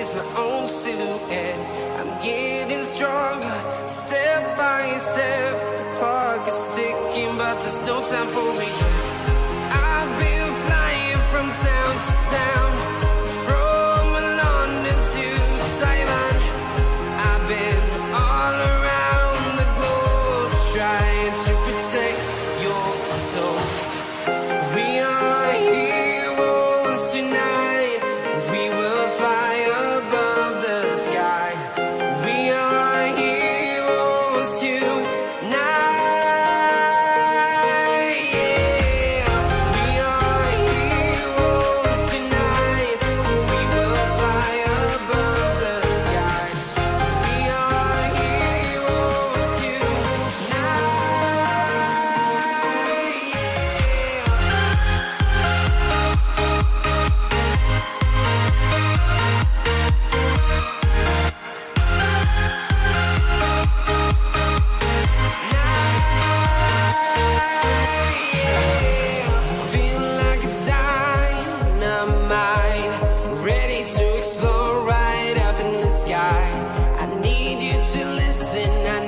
is my own silhouette. I'm getting stronger, step by step. The clock is ticking, but there's no time for regrets. I've been flying from town to town, from London to Taiwan. I've been all around the globe trying to protect your soul. We are heroes tonight. We will fly above the sky. We are heroes tonight. Yeah. We are heroes tonight. We will fly above the sky. We are heroes tonight. Feel like a dynamite, ready to explode right up in the sky. I need you to listen. I